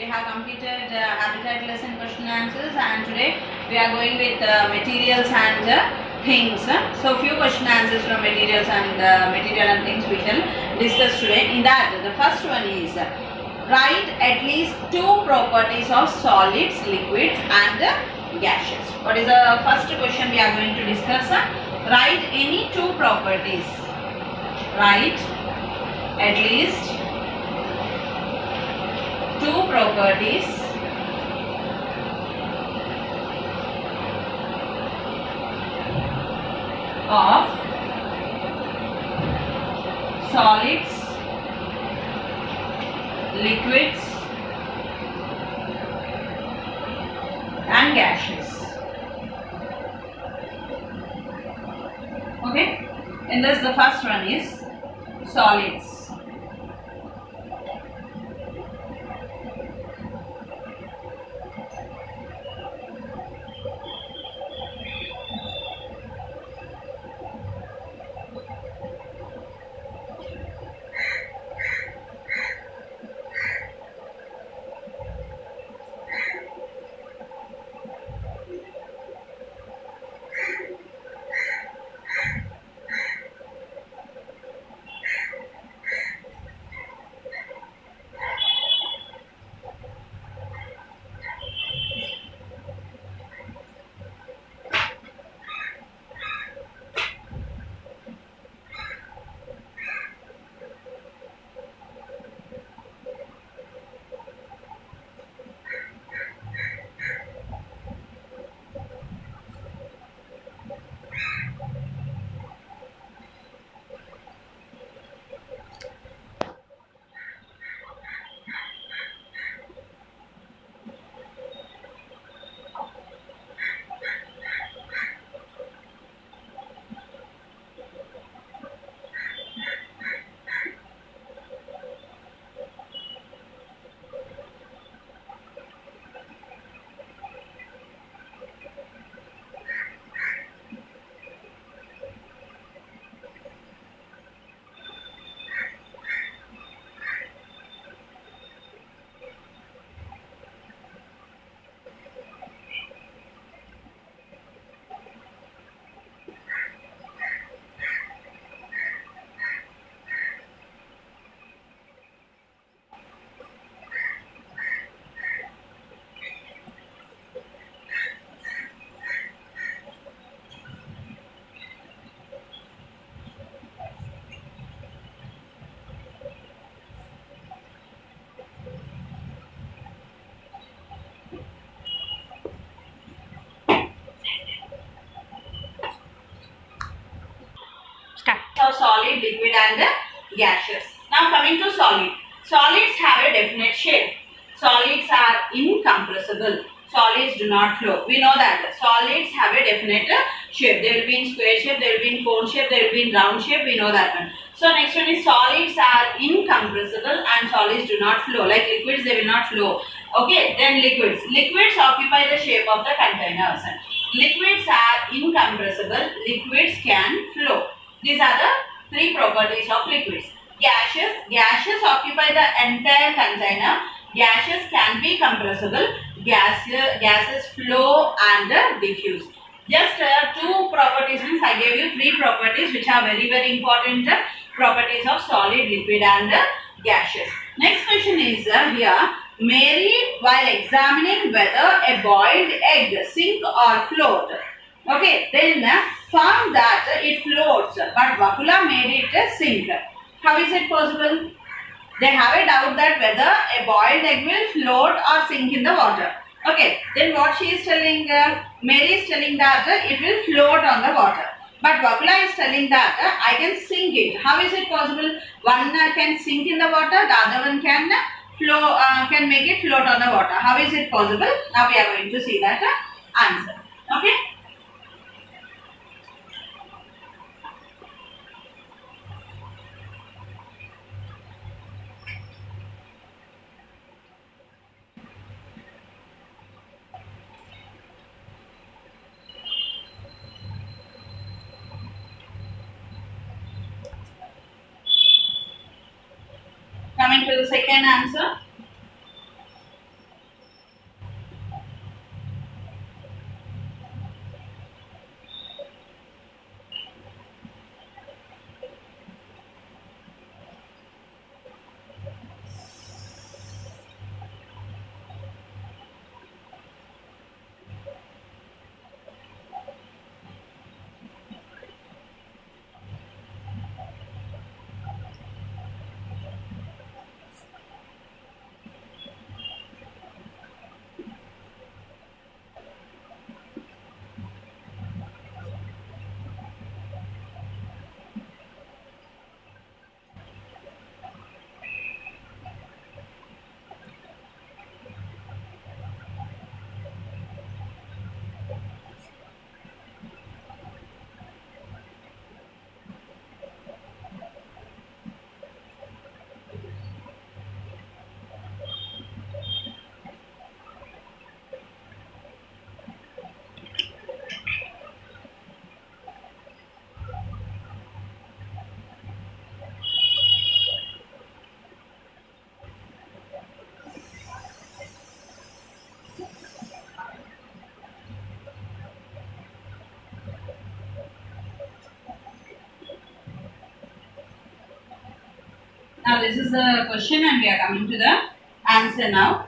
we have completed habitat lesson question answers, and today we are going with materials and things. So few question answers from materials and material and things we shall discuss today. In that, the first one is write at least two properties of solids, liquids and gaseous. What is the first question we are going to discuss? Write any two properties. Write at least two properties of solids, liquids and gaseous. Okay, and this the first one is solids. So solid, liquid and gaseous. Now coming to solid. Solids have a definite shape. Solids are incompressible. Solids do not flow. We know that solids have a definite shape. They will be in square shape, they will be in cone shape, they will be in round shape. We know that one. So next one is solids are incompressible and solids do not flow. Like liquids, they will not flow. Okay, then liquids. Liquids occupy the shape of the containers. Liquids are incompressible. Liquids can flow. These are the three properties of liquids. Gaseous occupy the entire container. Gaseous can be compressible. Gases flow and diffuse. Just two properties means I gave you three properties which are very important properties of solid, liquid and gaseous. Next question is here. Mary, while examining whether a boiled egg sink or float, okay, then found that it floats, but Vakula made it sink. How is it possible? They have a doubt that whether a boiled egg will float or sink in the water. Okay, then what she is telling, Mary is telling that it will float on the water. But Vakula is telling that I can sink it. How is it possible? One can sink in the water, the other one can flow, can make it float on the water. How is it possible? Now we are going to see that answer. Okay. Coming to the second answer. this is the question and we are coming to the answer now.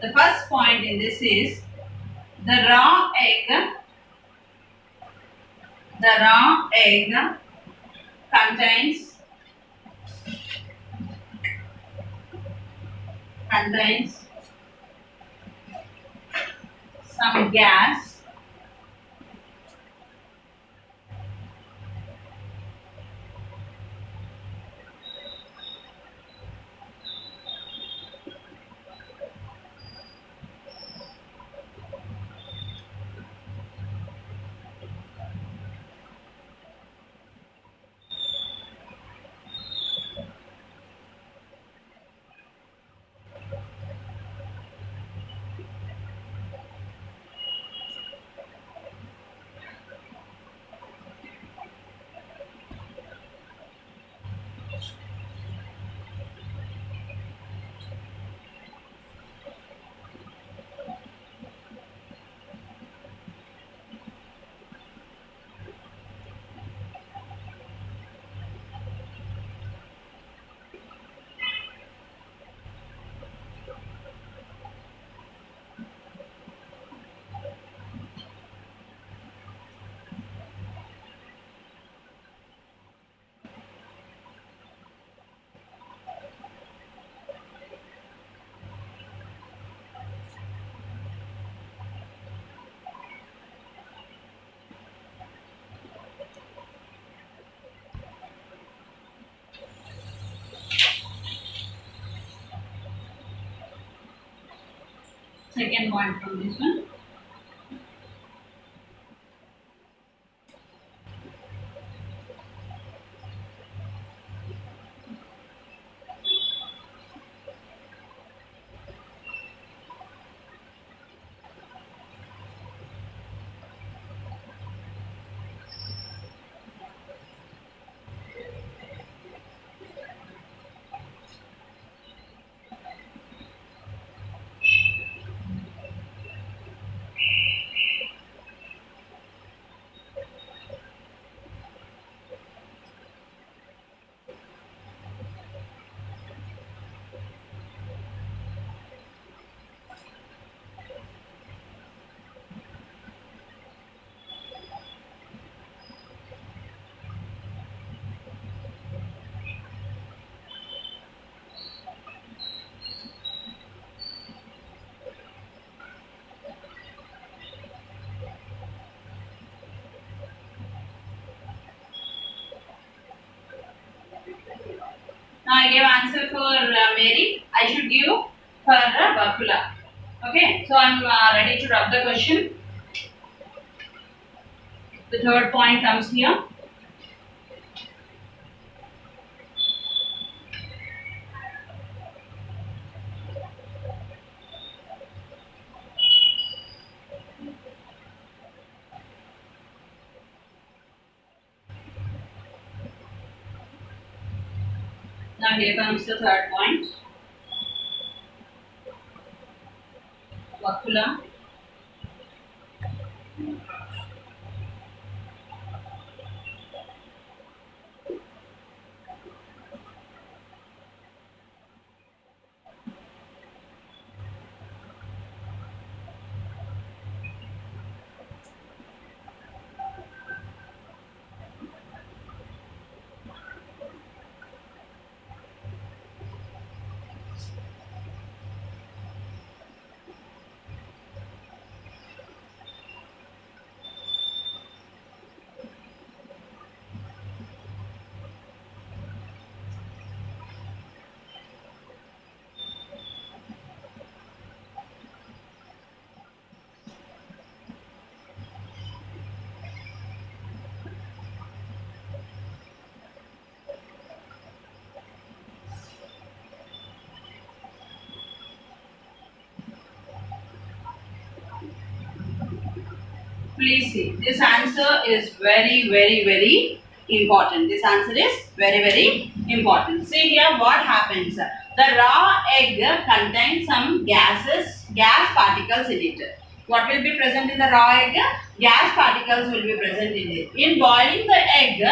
The first point in this is the raw egg. The raw egg contains some gas. Second point from this one. Now I gave answer for Mary. I should give for Bakula. Okay, so I'm ready to rub the question. The third point comes here. Now here comes the third point. Bakula. Please see, this answer is very important. This answer is very important. See here what happens. The raw egg contains some gas particles in it. What will be present in the raw egg? Gas particles will be present in it. In boiling the egg,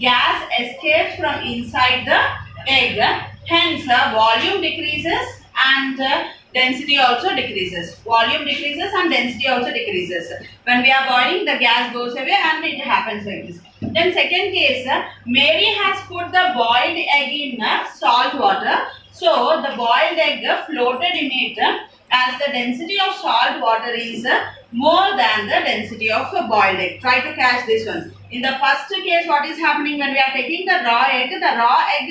gas escapes from inside the egg Hence, volume decreases and density also decreases. Volume decreases and density also decreases. When we are boiling, the gas goes away and it happens like this. Then second case, Mary has put the boiled egg in salt water. So the boiled egg floated in it as the density of salt water is more than the density of a boiled egg. Try to catch this one. In the first case, what is happening when we are taking the raw egg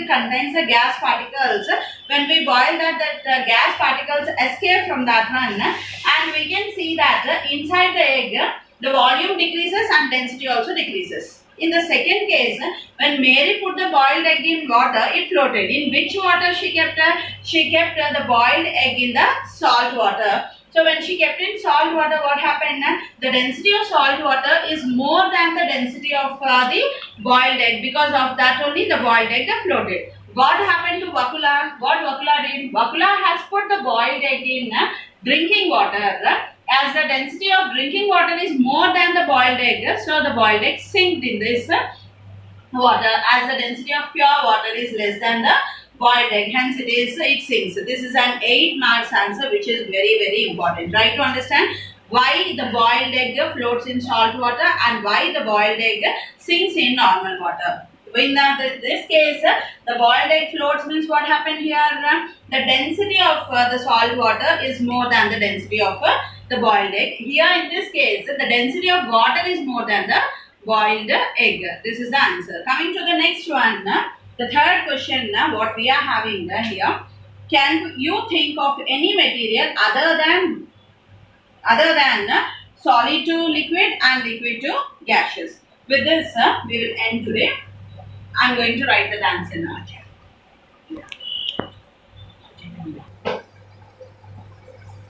contains the gas particles. When we boil that gas particles escape from that one, and we can see that inside the egg, the volume decreases and density also decreases. In the second case, when Mary put the boiled egg in water, it floated. In which water she kept? She kept the boiled egg in the salt water. So when she kept in salt water, what happened? The density of salt water is more than the density of the boiled egg. Because of that only the boiled egg floated. What happened to Vakula? What Vakula did? Vakula has put the boiled egg in drinking water. As the density of drinking water is more than the boiled egg, so the boiled egg sinked in this water. As the density of pure water is less than the boiled egg, hence it sinks. This is an 8 marks answer, which is very important. Try to understand why the boiled egg floats in salt water and why the boiled egg sinks in normal water. In this case, the boiled egg floats means what happened here? The density of the salt water is more than the density of the boiled egg. Here in this case, the density of water is more than the boiled egg. This is the answer. Coming to the next one, the third question, what we are having here. Can you think of any material other than solid to liquid and liquid to gaseous? With this, we will end today. I am going to write the answer now.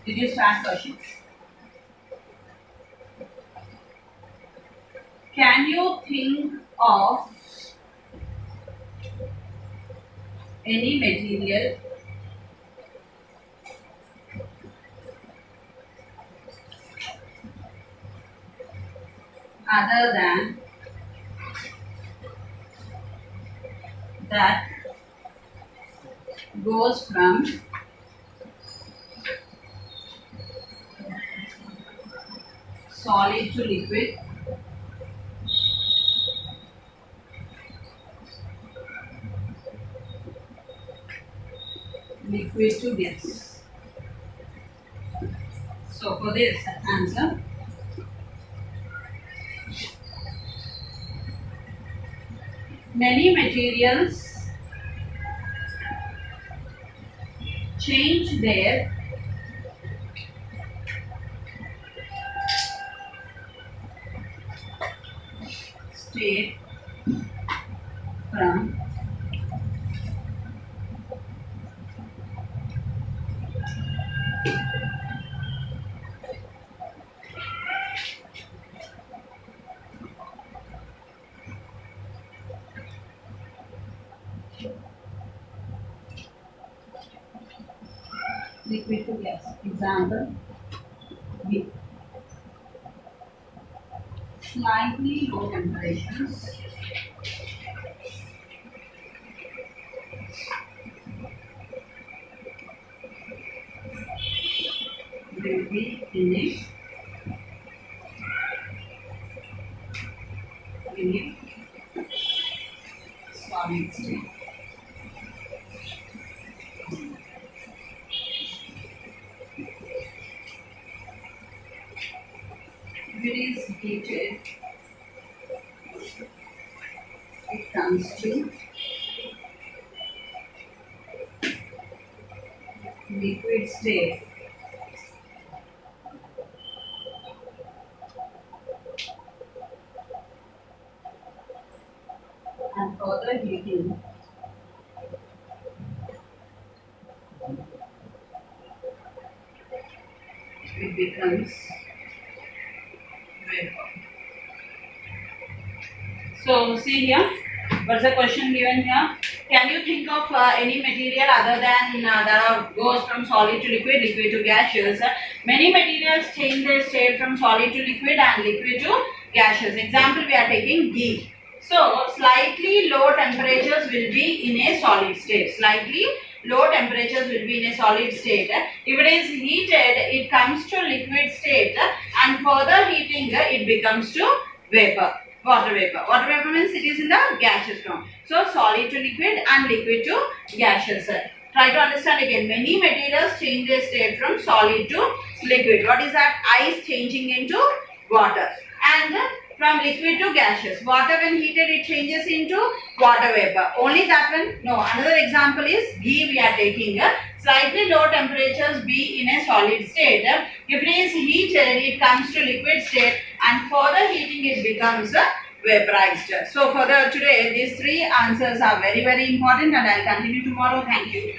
Did you start questions? Can you think of any material other than that goes from solid to liquid, liquid to gas? So for this answer, many materials change their state from liquid to gas. Example, B. Slightly low temperatures will be in a solid state. If it is heated, it comes to liquid state. And further heating, it becomes vapor. So see here, what's the question given here? Can you think of any material other than that goes from solid to liquid, liquid to gaseous? Many materials change their state from solid to liquid and liquid to gaseous. Example, we are taking ghee. So slightly low temperatures will be in a solid state. Slightly low temperatures will be in a solid state. If it is heated, it comes to liquid state, and further heating, it becomes to vapor. Water vapor. Water vapor means it is in the gaseous form. So solid to liquid and liquid to gaseous. Try to understand again. Many materials change their state from solid to liquid. What is that? Ice changing into water. And from liquid to gaseous. Water when heated, it changes into water vapor. Only that one? No. Another example is ghee we are taking. Slightly low temperatures be in a solid state. If it is heated, it comes to liquid state, and further heating it becomes vaporized. So further today, these three answers are very important, and I will continue tomorrow. Thank you.